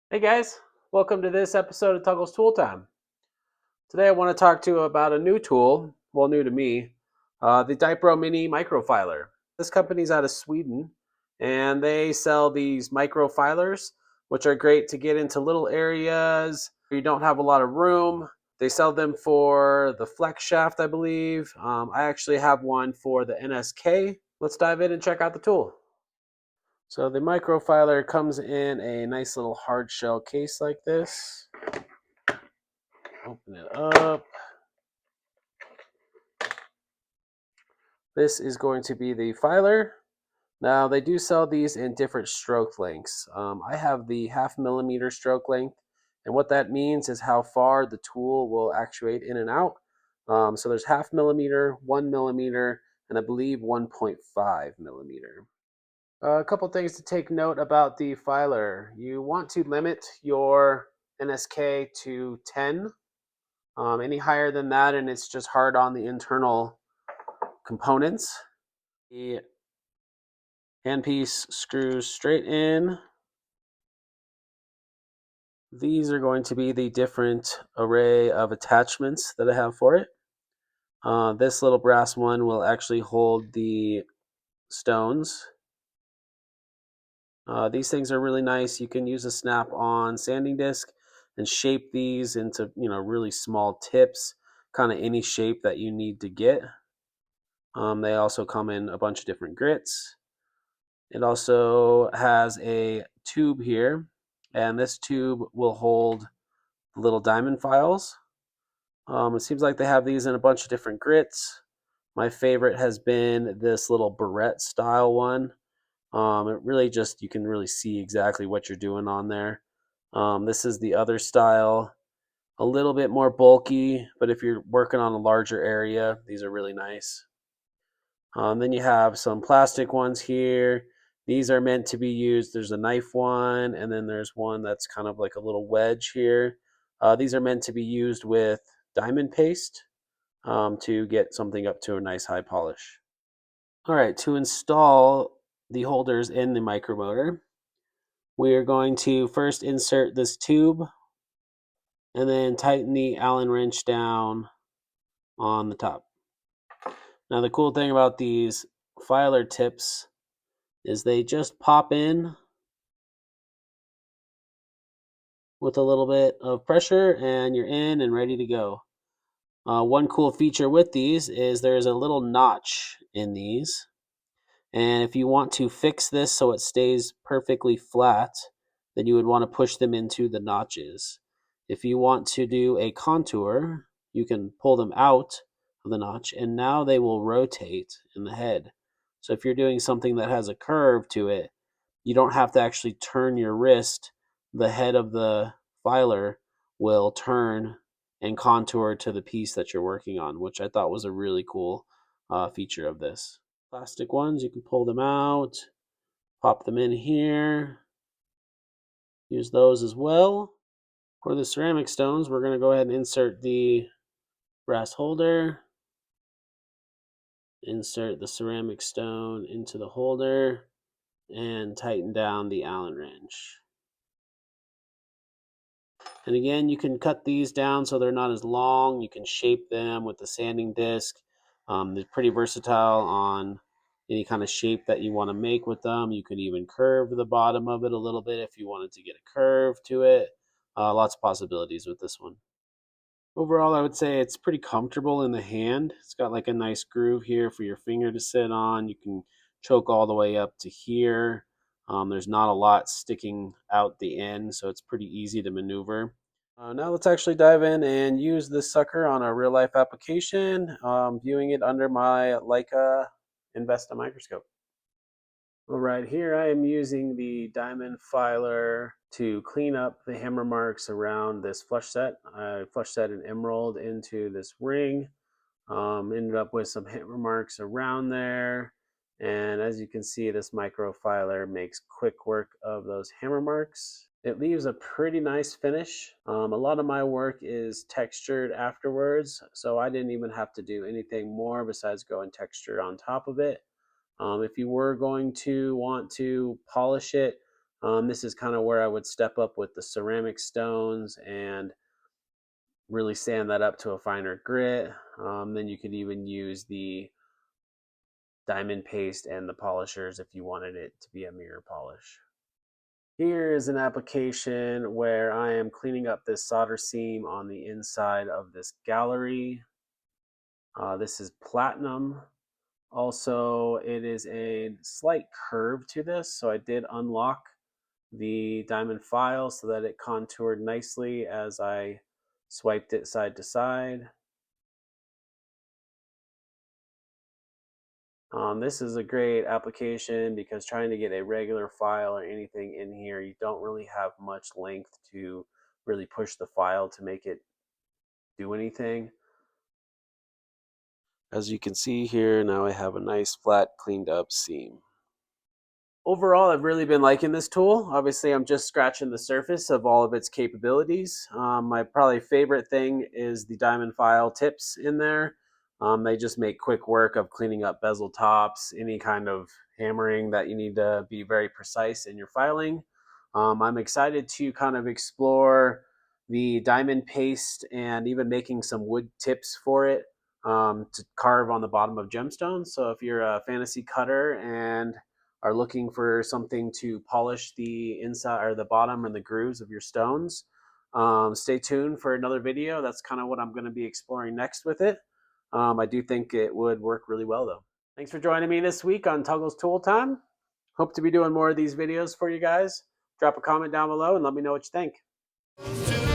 Hey guys, welcome to this episode of Tuggle's Tool Time. Today I want to talk to you about a new tool, well, new to me, the Dipromini microfiler. This company's out of Sweden, and they sell these microfilers, which are great to get into little areas where you don't have a lot of room. They sell them for the Flexshaft, I believe. I actually have one for the NSK. Let's dive in and check out the tool. So the microfiler comes in a nice little hard shell case like this. Open it up. This is going to be the filer. Now they do sell these in different stroke lengths. I have the 0.5 millimeter stroke length, and what that means is how far the tool will actuate in and out. So there's 0.5 millimeter, 1 millimeter, and I believe 1.5 millimeter. A couple things to take note about the filer. You want to limit your NSK to 10. Any higher than that, and it's just hard on the internal components. The handpiece screws straight in. These are going to be the different array of attachments that I have for it. This little brass one will actually hold the stones. These things are really nice. You can use a snap-on sanding disc and shape these into really small tips, kind of any shape that you need to get. They also come in a bunch of different grits. It also has a tube here, and this tube will hold little diamond files. It seems like they have these in a bunch of different grits. My favorite has been this little barrette style one. It really just, you can really see exactly what you're doing on there. This is the other style, a little bit more bulky, but if you're working on a larger area, these are really nice. Then you have some plastic ones here. These are meant to be used. There's a knife one, and then there's one that's kind of like a little wedge here. These are meant to be used with diamond paste to get something up to a nice high polish. All right, to install the holders in the micromotor, we are going to first insert this tube and then tighten the Allen wrench down on the top. Now the cool thing about these filer tips is they just pop in with a little bit of pressure and you're in and ready to go. One cool feature with these is there's a little notch in these. And if you want to fix this so it stays perfectly flat, then you would want to push them into the notches. If you want to do a contour, you can pull them out of the notch and now they will rotate in the head. So if you're doing something that has a curve to it, you don't have to actually turn your wrist. The head of the filer will turn and contour to the piece that you're working on, which I thought was a really cool feature of this. Plastic ones, you can pull them out, pop them in here, use those as well. For the ceramic stones, we're going to go ahead and insert the brass holder, insert the ceramic stone into the holder, and tighten down the Allen wrench. And again, you can cut these down so they're not as long. You can shape them with the sanding disc. They're pretty versatile on any kind of shape that you want to make with them. You can even curve the bottom of it a little bit if you wanted to get a curve to it. Lots of possibilities with this one. Overall, I would say it's pretty comfortable in the hand. It's got like a nice groove here for your finger to sit on. You can choke all the way up to here. There's not a lot sticking out the end, so it's pretty easy to maneuver. Now let's actually dive in and use this sucker on a real life application, viewing it under my Leica Investa microscope. All right, here I am using the diamond filer to clean up the hammer marks around this flush set. I flush set an emerald into this ring. Ended up with some hammer marks around there. And as you can see, this microfiler makes quick work of those hammer marks. It leaves a pretty nice finish. A lot of my work is textured afterwards, so I didn't even have to do anything more besides go and texture on top of it. If you were going to want to polish it, This is kind of where I would step up with the ceramic stones and really sand that up to a finer grit. Then you could even use the diamond paste and the polishers if you wanted it to be a mirror polish. Here is an application where I am cleaning up this solder seam on the inside of this gallery. This is platinum. Also, it is a slight curve to this, so I did unlock the diamond file so that it contoured nicely as I swiped it side to side. This is a great application because trying to get a regular file or anything in here, you don't really have much length to really push the file to make it do anything. As you can see here, now I have a nice flat cleaned up seam. Overall, I've really been liking this tool. Obviously, I'm just scratching the surface of all of its capabilities. My probably favorite thing is the diamond file tips in there. They just make quick work of cleaning up bezel tops, any kind of hammering that you need to be very precise in your filing. I'm excited to kind of explore the diamond paste and even making some wood tips for it to carve on the bottom of gemstones. So if you're a fantasy cutter and are looking for something to polish the inside or the bottom and the grooves of your stones, stay tuned for another video. That's kind of what I'm going to be exploring next with it. I do think it would work really well though. Thanks for joining me this week on Tuggle's Tool Time. Hope to be doing more of these videos for you guys. Drop a comment down below and let me know what you think.